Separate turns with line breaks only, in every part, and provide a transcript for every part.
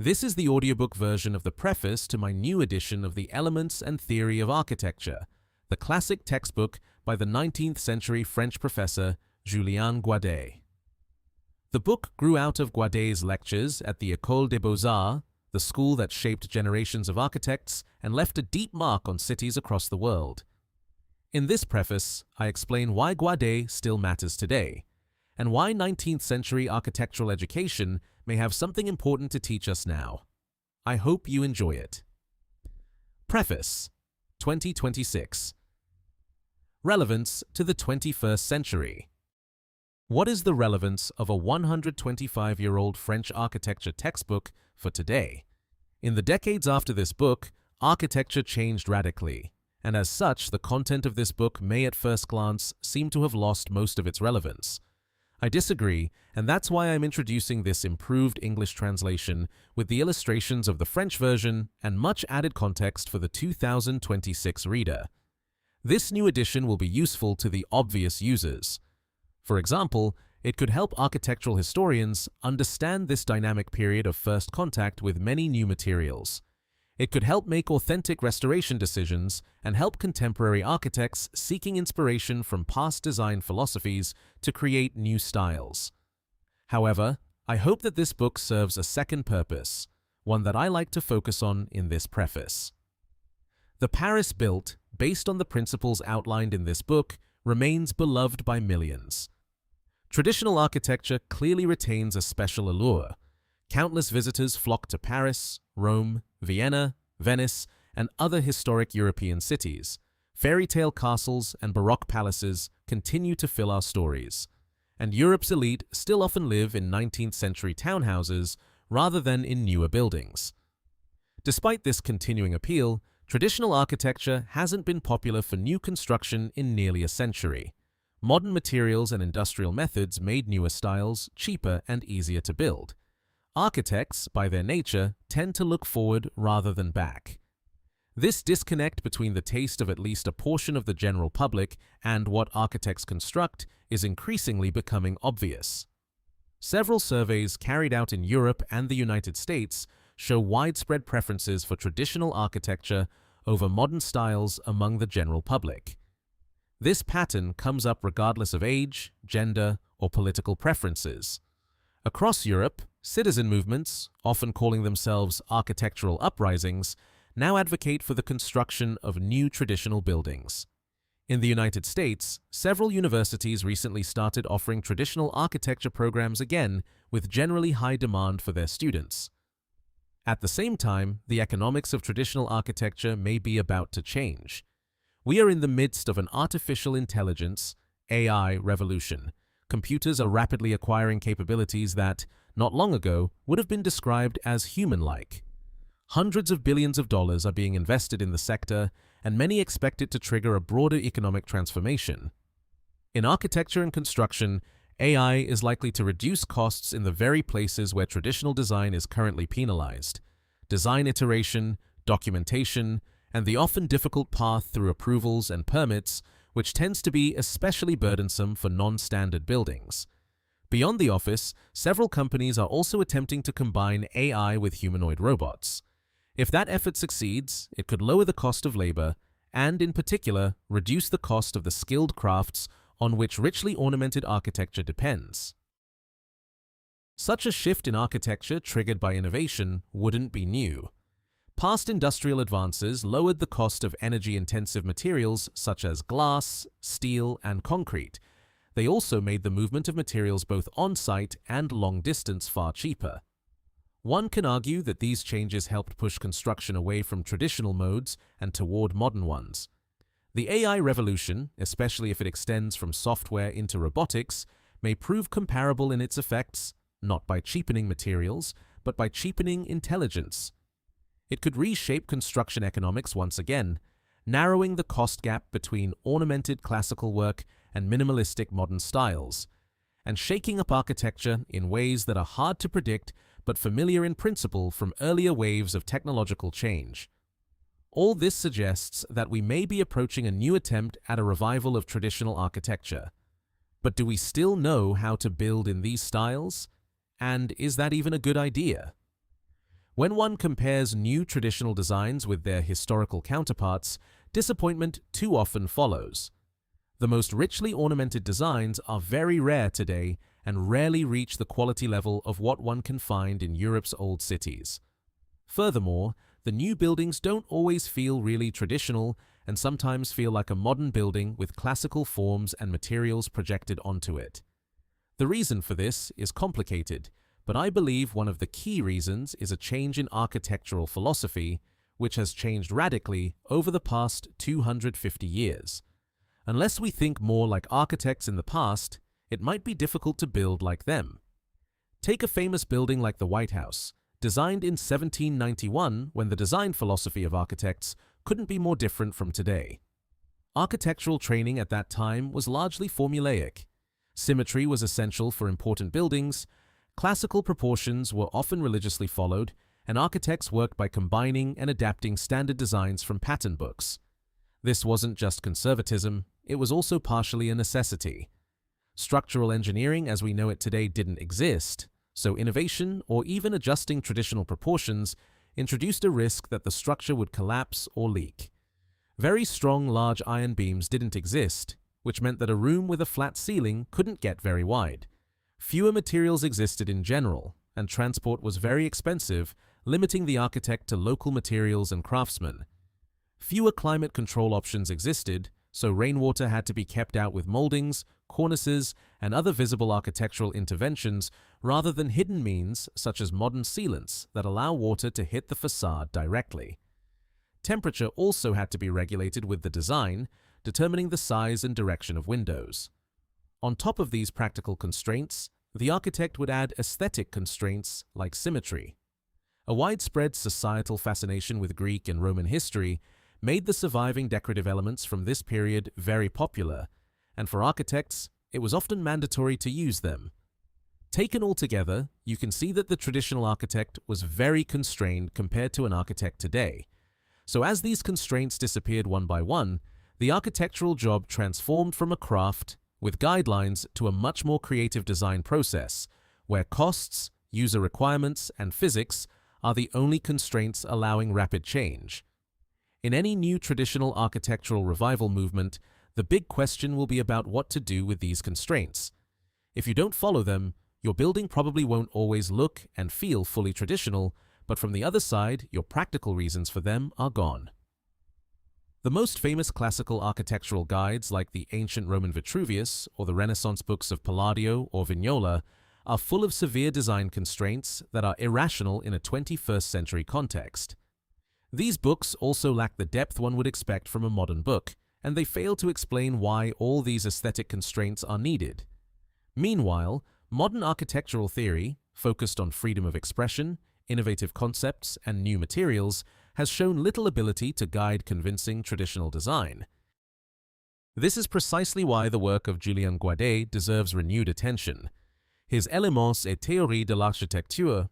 This is the audiobook version of the preface to my new edition of The Elements and Theory of Architecture, the classic textbook by the 19th century French professor Julien Guadet. The book grew out of Guadet's lectures at the École des Beaux-Arts, the school that shaped generations of architects and left a deep mark on cities across the world. In this preface, I explain why Guadet still matters today, and why 19th century architectural education may have something important to teach us now. I hope you enjoy it. Preface 2026. Relevance to the 21st century. What is the relevance of a 125-year-old French architecture textbook for today? In the decades after this book, architecture changed radically, and as such, the content of this book may at first glance seem to have lost most of its relevance. I disagree, and that's why I'm introducing this improved English translation with the illustrations of the French version and much added context for the 2026 reader. This new edition will be useful to the obvious users. For example, it could help architectural historians understand this dynamic period of first contact with many new materials. It could help make authentic restoration decisions and help contemporary architects seeking inspiration from past design philosophies to create new styles. However, I hope that this book serves a second purpose, one that I like to focus on in this preface. The Paris built, based on the principles outlined in this book, remains beloved by millions. Traditional architecture clearly retains a special allure. Countless visitors flock to Paris, Rome, Vienna, Venice, and other historic European cities. Fairy tale castles and Baroque palaces continue to fill our stories, and Europe's elite still often live in 19th century townhouses rather than in newer buildings. Despite this continuing appeal, traditional architecture hasn't been popular for new construction in nearly a century. Modern materials and industrial methods made newer styles cheaper and easier to build. Architects, by their nature, tend to look forward rather than back. This disconnect between the taste of at least a portion of the general public and what architects construct is increasingly becoming obvious. Several surveys carried out in Europe and the United States show widespread preferences for traditional architecture over modern styles among the general public. This pattern comes up regardless of age, gender, or political preferences. Across Europe, citizen movements, often calling themselves architectural uprisings, now advocate for the construction of new traditional buildings. In the United States, several universities recently started offering traditional architecture programs again, with generally high demand for their students. At the same time, the economics of traditional architecture may be about to change. We are in the midst of an artificial intelligence, AI, revolution. Computers are rapidly acquiring capabilities that, not long ago, would have been described as human-like. Hundreds of billions of dollars are being invested in the sector, and many expect it to trigger a broader economic transformation. In architecture and construction, AI is likely to reduce costs in the very places where traditional design is currently penalized: design iteration, documentation, and the often difficult path through approvals and permits, which tends to be especially burdensome for non-standard buildings. Beyond the office, several companies are also attempting to combine AI with humanoid robots. If that effort succeeds, it could lower the cost of labor and, in particular, reduce the cost of the skilled crafts on which richly ornamented architecture depends. Such a shift in architecture triggered by innovation wouldn't be new. Past industrial advances lowered the cost of energy-intensive materials such as glass, steel, and concrete. They also made the movement of materials both on-site and long-distance far cheaper. One can argue that these changes helped push construction away from traditional modes and toward modern ones. The AI revolution, especially if it extends from software into robotics, may prove comparable in its effects, not by cheapening materials, but by cheapening intelligence. It could reshape construction economics once again, narrowing the cost gap between ornamented classical work and minimalistic modern styles, and shaking up architecture in ways that are hard to predict but familiar in principle from earlier waves of technological change. All this suggests that we may be approaching a new attempt at a revival of traditional architecture. But do we still know how to build in these styles? And is that even a good idea? When one compares new traditional designs with their historical counterparts, disappointment too often follows. The most richly ornamented designs are very rare today and rarely reach the quality level of what one can find in Europe's old cities. Furthermore, the new buildings don't always feel really traditional and sometimes feel like a modern building with classical forms and materials projected onto it. The reason for this is complicated, but I believe one of the key reasons is a change in architectural philosophy, which has changed radically over the past 250 years. Unless we think more like architects in the past, it might be difficult to build like them. Take a famous building like the White House, designed in 1791 when the design philosophy of architects couldn't be more different from today. Architectural training at that time was largely formulaic. Symmetry was essential for important buildings, classical proportions were often religiously followed, and architects worked by combining and adapting standard designs from pattern books. This wasn't just conservatism, it was also partially a necessity. Structural engineering as we know it today didn't exist, so innovation, or even adjusting traditional proportions, introduced a risk that the structure would collapse or leak. Very strong large iron beams didn't exist, which meant that a room with a flat ceiling couldn't get very wide. Fewer materials existed in general, and transport was very expensive, limiting the architect to local materials and craftsmen. Fewer climate control options existed, so rainwater had to be kept out with moldings, cornices, and other visible architectural interventions rather than hidden means such as modern sealants that allow water to hit the facade directly. Temperature also had to be regulated with the design, determining the size and direction of windows. On top of these practical constraints, the architect would add aesthetic constraints like symmetry. A widespread societal fascination with Greek and Roman history made the surviving decorative elements from this period very popular, and for architects, it was often mandatory to use them. Taken all together, you can see that the traditional architect was very constrained compared to an architect today. So as these constraints disappeared one by one, the architectural job transformed from a craft with guidelines to a much more creative design process, where costs, user requirements, and physics are the only constraints allowing rapid change. In any new traditional architectural revival movement, the big question will be about what to do with these constraints. If you don't follow them, your building probably won't always look and feel fully traditional, but from the other side, your practical reasons for them are gone. The most famous classical architectural guides like the ancient Roman Vitruvius or the Renaissance books of Palladio or Vignola are full of severe design constraints that are irrational in a 21st century context. These books also lack the depth one would expect from a modern book, and they fail to explain why all these aesthetic constraints are needed. Meanwhile, modern architectural theory, focused on freedom of expression, innovative concepts, and new materials, has shown little ability to guide convincing traditional design. This is precisely why the work of Julien Guadet deserves renewed attention. His Éléments et théorie de l'architecture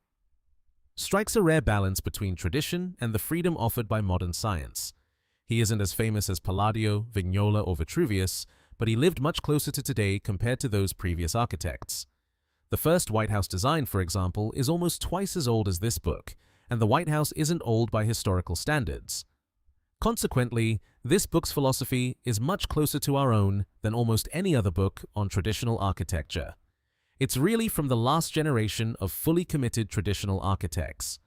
strikes a rare balance between tradition and the freedom offered by modern science. He isn't as famous as Palladio, Vignola, or Vitruvius, but he lived much closer to today compared to those previous architects. The first White House design, for example, is almost twice as old as this book, and the White House isn't old by historical standards. Consequently, this book's philosophy is much closer to our own than almost any other book on traditional architecture. It's really from the last generation of fully committed traditional architects.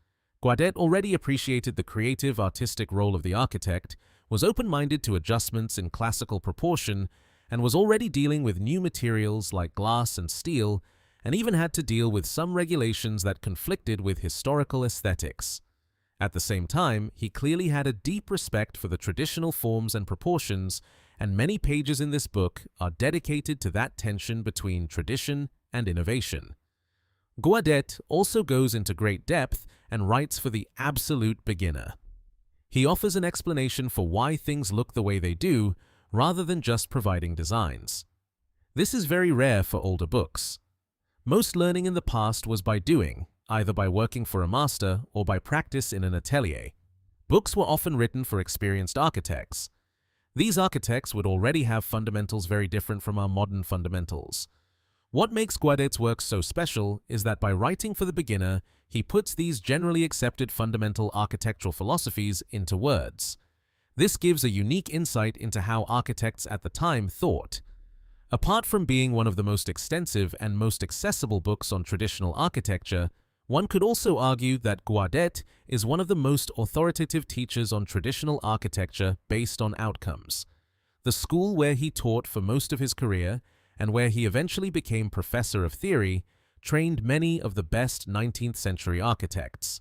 Guadet already appreciated the creative artistic role of the architect, was open-minded to adjustments in classical proportion, and was already dealing with new materials like glass and steel, and even had to deal with some regulations that conflicted with historical aesthetics. At the same time, he clearly had a deep respect for the traditional forms and proportions, and many pages in this book are dedicated to that tension between tradition and innovation. Guadet also goes into great depth and writes for the absolute beginner. He offers an explanation for why things look the way they do, rather than just providing designs. This is very rare for older books. Most learning in the past was by doing, either by working for a master or by practice in an atelier. Books were often written for experienced architects. These architects would already have fundamentals very different from our modern fundamentals. What makes Guadet's work so special is that by writing for the beginner, He puts these generally accepted fundamental architectural philosophies into words. This gives a unique insight into how architects at the time thought. Apart from being one of the most extensive and most accessible books on traditional architecture, one could also argue that Guadet is one of the most authoritative teachers on traditional architecture based on outcomes. The school where he taught for most of his career, and where he eventually became professor of theory, trained many of the best 19th-century architects.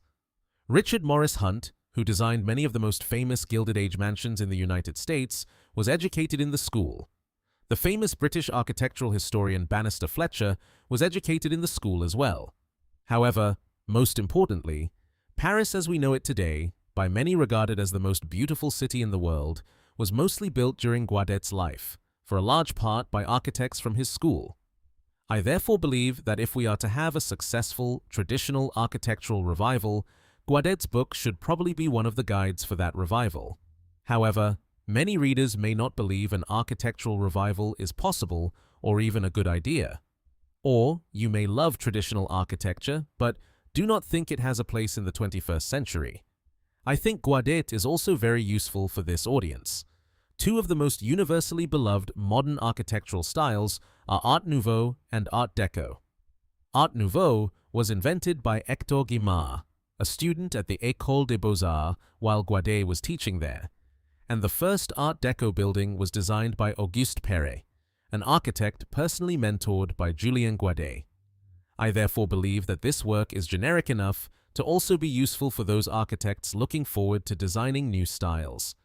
Richard Morris Hunt, who designed many of the most famous Gilded Age mansions in the United States, was educated in the school. The famous British architectural historian Bannister Fletcher was educated in the school as well. However, most importantly, Paris as we know it today, by many regarded as the most beautiful city in the world, was mostly built during Guadet's life, for a large part by architects from his school. I therefore believe that if we are to have a successful, traditional architectural revival, Guadet's book should probably be one of the guides for that revival. However, many readers may not believe an architectural revival is possible or even a good idea. Or you may love traditional architecture, but do not think it has a place in the 21st century. I think Guadet is also very useful for this audience. Two of the most universally beloved modern architectural styles are Art Nouveau and Art Deco. Art Nouveau was invented by Hector Guimard, a student at the École des Beaux-Arts while Guadet was teaching there, and the first Art Deco building was designed by Auguste Perret, an architect personally mentored by Julien Guadet. I therefore believe that this work is generic enough to also be useful for those architects looking forward to designing new styles.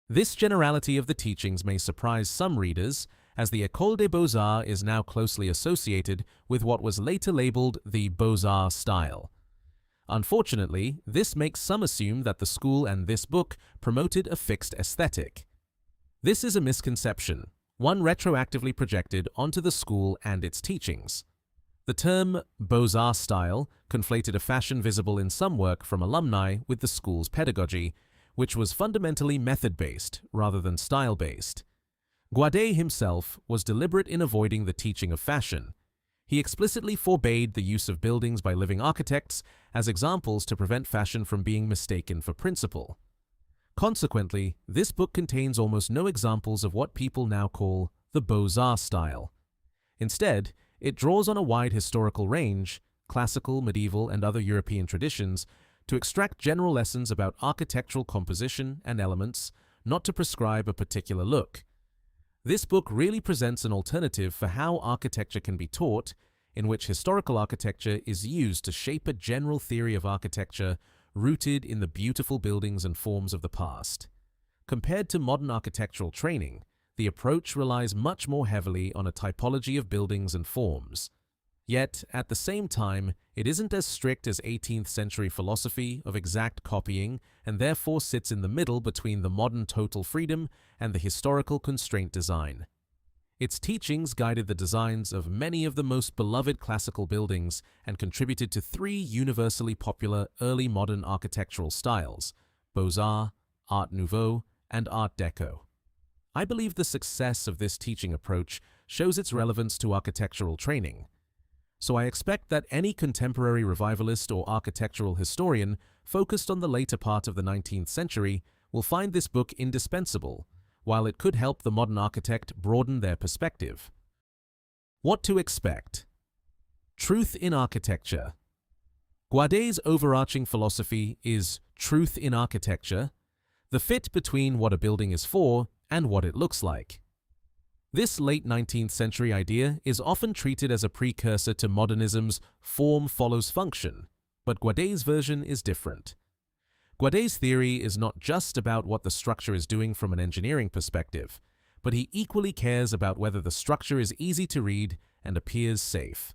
This generality of the teachings may surprise some readers, as the École des Beaux-Arts is now closely associated with what was later labeled the Beaux-Arts style. Unfortunately, this makes some assume that the school and this book promoted a fixed aesthetic. This is a misconception, one retroactively projected onto the school and its teachings. The term Beaux-Arts style conflated a fashion visible in some work from alumni with the school's pedagogy, which was fundamentally method-based rather than style-based. Guadet himself was deliberate in avoiding the teaching of fashion. He explicitly forbade the use of buildings by living architects as examples to prevent fashion from being mistaken for principle. Consequently, this book contains almost no examples of what people now call the Beaux-Arts style. Instead, it draws on a wide historical range, classical, medieval, and other European traditions, to extract general lessons about architectural composition and elements, not to prescribe a particular look. This book really presents an alternative for how architecture can be taught, in which historical architecture is used to shape a general theory of architecture rooted in the beautiful buildings and forms of the past. Compared to modern architectural training, the approach relies much more heavily on a typology of buildings and forms. Yet, at the same time, it isn't as strict as 18th century philosophy of exact copying and therefore sits in the middle between the modern total freedom and the historical constraint design. Its teachings guided the designs of many of the most beloved classical buildings and contributed to three universally popular early modern architectural styles: Beaux-Arts, Art Nouveau, and Art Deco. I believe the success of this teaching approach shows its relevance to architectural training. So I expect that any contemporary revivalist or architectural historian focused on the later part of the 19th century will find this book indispensable, while it could help the modern architect broaden their perspective. What to expect? Truth in architecture. Guadet's overarching philosophy is truth in architecture, the fit between what a building is for and what it looks like. This late 19th century idea is often treated as a precursor to modernism's form follows function, but Guadet's version is different. Guadet's theory is not just about what the structure is doing from an engineering perspective, but he equally cares about whether the structure is easy to read and appears safe.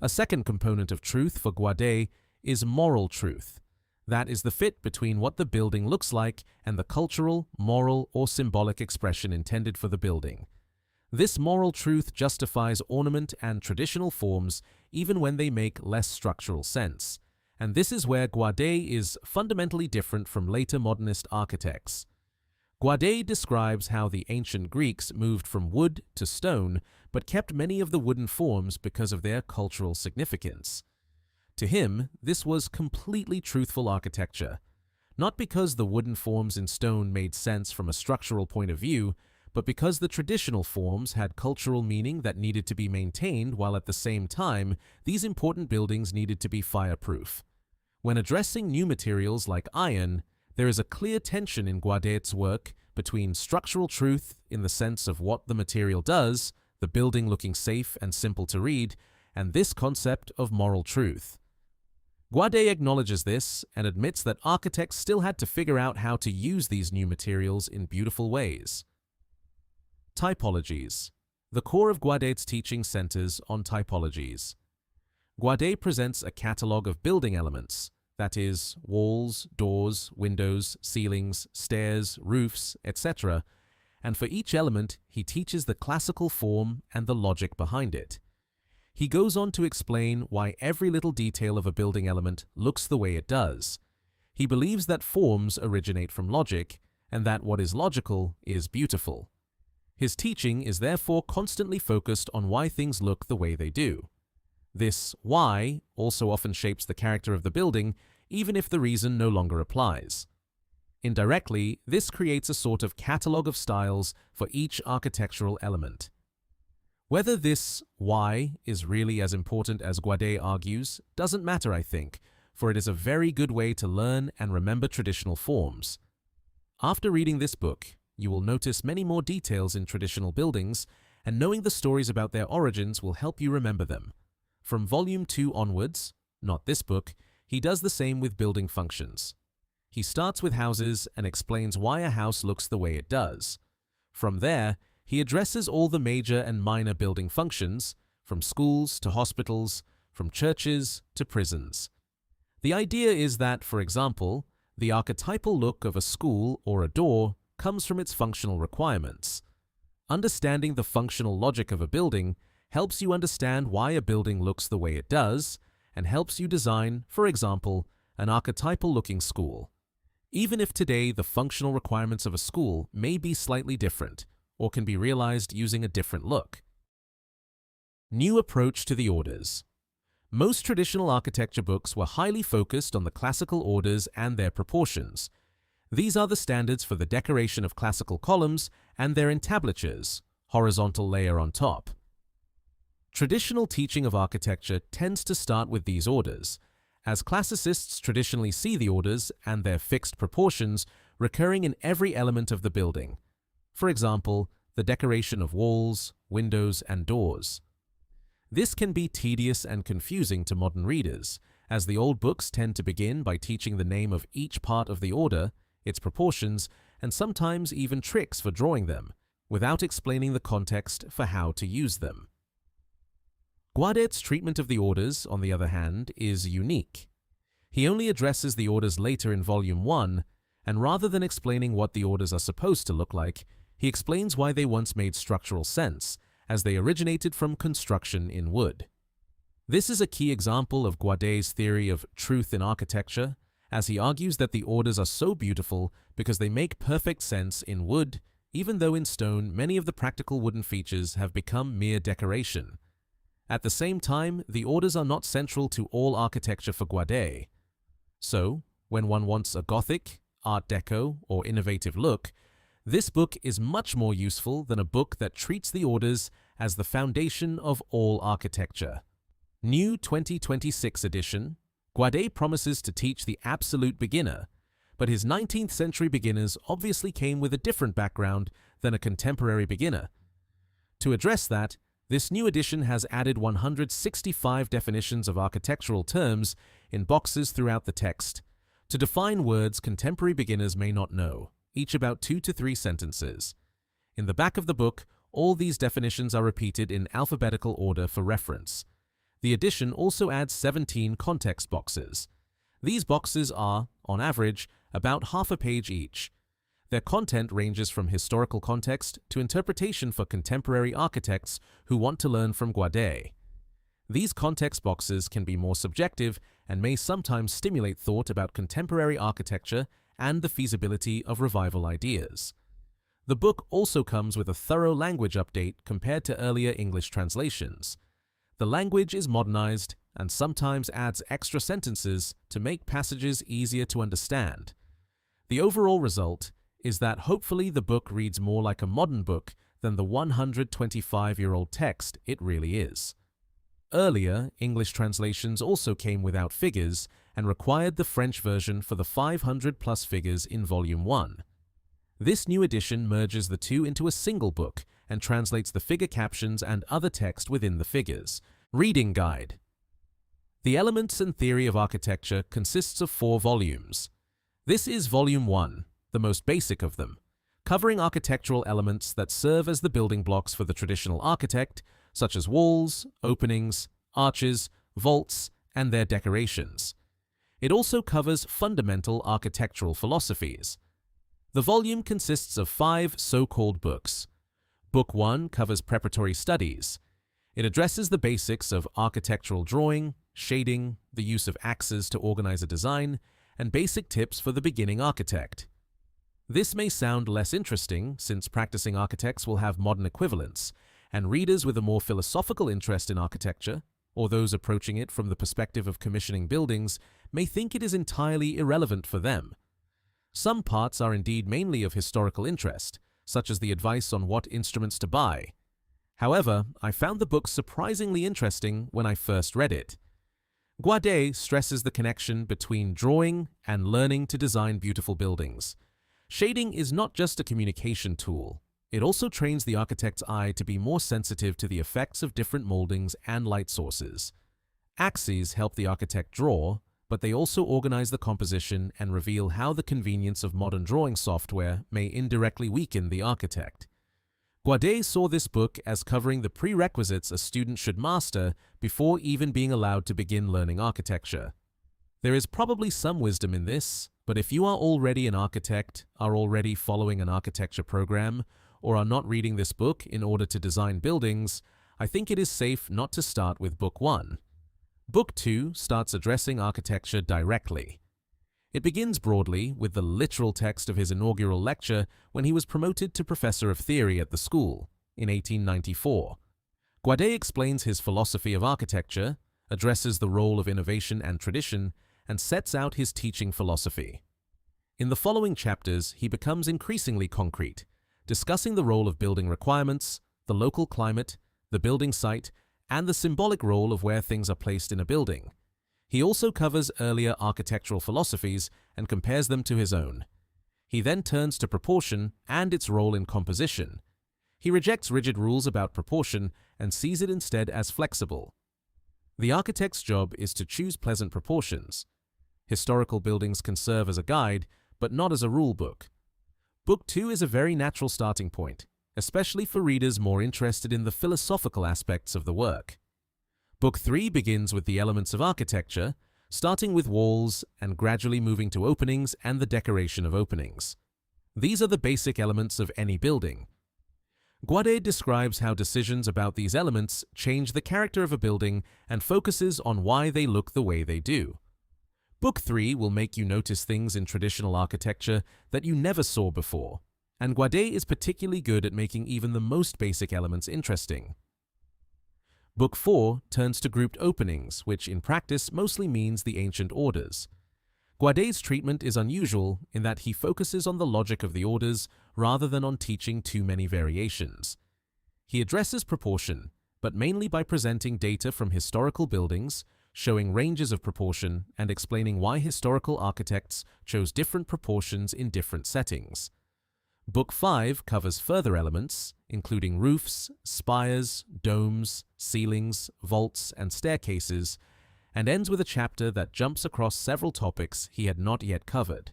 A second component of truth for Guadet is moral truth. That is the fit between what the building looks like and the cultural, moral, or symbolic expression intended for the building. This moral truth justifies ornament and traditional forms even when they make less structural sense, and this is where Guadet is fundamentally different from later modernist architects. Guadet describes how the ancient Greeks moved from wood to stone but kept many of the wooden forms because of their cultural significance. To him, this was completely truthful architecture, not because the wooden forms in stone made sense from a structural point of view, but because the traditional forms had cultural meaning that needed to be maintained, while at the same time, these important buildings needed to be fireproof. When addressing new materials like iron, there is a clear tension in Guadet's work between structural truth in the sense of what the material does, the building looking safe and simple to read, and this concept of moral truth. Guadet acknowledges this and admits that architects still had to figure out how to use these new materials in beautiful ways. Typologies. The core of Guadet's teaching centers on typologies. Guadet presents a catalogue of building elements, that is, walls, doors, windows, ceilings, stairs, roofs, etc., and for each element he teaches the classical form and the logic behind it. He goes on to explain why every little detail of a building element looks the way it does. He believes that forms originate from logic, and that what is logical is beautiful. His teaching is therefore constantly focused on why things look the way they do. This why also often shapes the character of the building, even if the reason no longer applies. Indirectly, this creates a sort of catalogue of styles for each architectural element. Whether this why is really as important as Guadet argues doesn't matter, I think, for it is a very good way to learn and remember traditional forms. After reading this book, you will notice many more details in traditional buildings, and knowing the stories about their origins will help you remember them. From Volume 2 onwards, not this book, he does the same with building functions. He starts with houses and explains why a house looks the way it does. From there, he addresses all the major and minor building functions, from schools to hospitals, from churches to prisons. The idea is that, for example, the archetypal look of a school or a door comes from its functional requirements. Understanding the functional logic of a building helps you understand why a building looks the way it does, and helps you design, for example, an archetypal-looking school. Even if today the functional requirements of a school may be slightly different, or can be realized using a different look. New approach to the orders. Most traditional architecture books were highly focused on the classical orders and their proportions. These are the standards for the decoration of classical columns and their entablatures, horizontal layer on top. Traditional teaching of architecture tends to start with these orders, as classicists traditionally see the orders and their fixed proportions recurring in every element of the building. For example, the decoration of walls, windows, and doors. This can be tedious and confusing to modern readers, as the old books tend to begin by teaching the name of each part of the order, its proportions, and sometimes even tricks for drawing them, without explaining the context for how to use them. Guadet's treatment of the orders, on the other hand, is unique. He only addresses the orders later in Volume 1, and rather than explaining what the orders are supposed to look like, he explains why they once made structural sense, as they originated from construction in wood. This is a key example of Guadet's theory of truth in architecture, as he argues that the orders are so beautiful because they make perfect sense in wood, even though in stone many of the practical wooden features have become mere decoration. At the same time, the orders are not central to all architecture for Guadet. So, when one wants a Gothic, Art Deco, or innovative look, this book is much more useful than a book that treats the orders as the foundation of all architecture. New 2026 edition, Guadet promises to teach the absolute beginner, but his 19th century beginners obviously came with a different background than a contemporary beginner. To address that, this new edition has added 165 definitions of architectural terms in boxes throughout the text, to define words contemporary beginners may not know, each about 2 to 3 sentences. In the back of the book, all these definitions are repeated in alphabetical order for reference. The edition also adds 17 context boxes. These boxes are, on average, about half a page each. Their content ranges from historical context to interpretation for contemporary architects who want to learn from Guadet. These context boxes can be more subjective and may sometimes stimulate thought about contemporary architecture and the feasibility of revival ideas. The book also comes with a thorough language update compared to earlier English translations. The language is modernized, and sometimes adds extra sentences to make passages easier to understand. The overall result is that hopefully the book reads more like a modern book than the 125-year-old text it really is. Earlier, English translations also came without figures and required the French version for the 500-plus figures in Volume 1. This new edition merges the two into a single book and translates the figure captions and other text within the figures. Reading Guide. The Elements and Theory of Architecture consists of 4 volumes. This is Volume 1, the most basic of them, covering architectural elements that serve as the building blocks for the traditional architect, such as walls, openings, arches, vaults, and their decorations. It also covers fundamental architectural philosophies. The volume consists of 5 so-called books. Book 1 covers preparatory studies. It addresses the basics of architectural drawing, shading, the use of axes to organize a design, and basic tips for the beginning architect. This may sound less interesting since practicing architects will have modern equivalents, and readers with a more philosophical interest in architecture, or those approaching it from the perspective of commissioning buildings, may think it is entirely irrelevant for them. Some parts are indeed mainly of historical interest, such as the advice on what instruments to buy. However, I found the book surprisingly interesting when I first read it. Guadet stresses the connection between drawing and learning to design beautiful buildings. Shading is not just a communication tool. It also trains the architect's eye to be more sensitive to the effects of different moldings and light sources. Axes help the architect draw, but they also organize the composition and reveal how the convenience of modern drawing software may indirectly weaken the architect. Guadet saw this book as covering the prerequisites a student should master before even being allowed to begin learning architecture. There is probably some wisdom in this, but if you are already an architect, are already following an architecture program, or are not reading this book in order to design buildings, I think it is safe not to start with Book 1. Book 2 starts addressing architecture directly. It begins broadly with the literal text of his inaugural lecture when he was promoted to professor of theory at the school in 1894. Guadet explains his philosophy of architecture, addresses the role of innovation and tradition, and sets out his teaching philosophy. In the following chapters, he becomes increasingly concrete, discussing the role of building requirements, the local climate, the building site, and the symbolic role of where things are placed in a building. He also covers earlier architectural philosophies and compares them to his own. He then turns to proportion and its role in composition. He rejects rigid rules about proportion and sees it instead as flexible. The architect's job is to choose pleasant proportions. Historical buildings can serve as a guide, but not as a rule book. Book 2 is a very natural starting point, especially for readers more interested in the philosophical aspects of the work. Book 3 begins with the elements of architecture, starting with walls and gradually moving to openings and the decoration of openings. These are the basic elements of any building. Guadet describes how decisions about these elements change the character of a building and focuses on why they look the way they do. Book 3 will make you notice things in traditional architecture that you never saw before, and Guadet is particularly good at making even the most basic elements interesting. Book 4 turns to grouped openings, which in practice mostly means the ancient orders. Guadet's treatment is unusual in that he focuses on the logic of the orders rather than on teaching too many variations. He addresses proportion, but mainly by presenting data from historical buildings, showing ranges of proportion, and explaining why historical architects chose different proportions in different settings. Book 5 covers further elements, including roofs, spires, domes, ceilings, vaults, and staircases, and ends with a chapter that jumps across several topics he had not yet covered.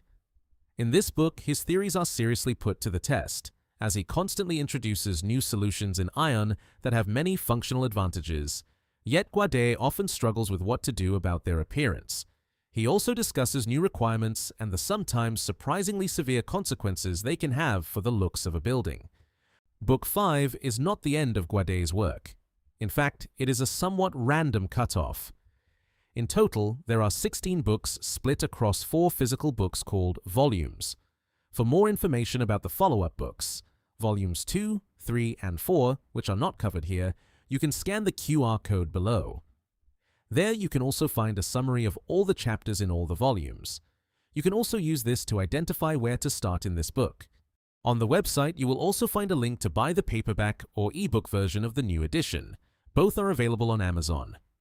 In this book, his theories are seriously put to the test, as he constantly introduces new solutions in iron that have many functional advantages, yet Guadet often struggles with what to do about their appearance. He also discusses new requirements and the sometimes surprisingly severe consequences they can have for the looks of a building. Book 5 is not the end of Guadet's work. In fact, it is a somewhat random cutoff. In total, there are 16 books split across 4 physical books called volumes. For more information about the follow-up books, volumes 2, 3, and 4, which are not covered here, you can scan the QR code below. There you can also find a summary of all the chapters in all the volumes. You can also use this to identify where to start in this book. On the website, you will also find a link to buy the paperback or ebook version of the new edition. Both are available on Amazon.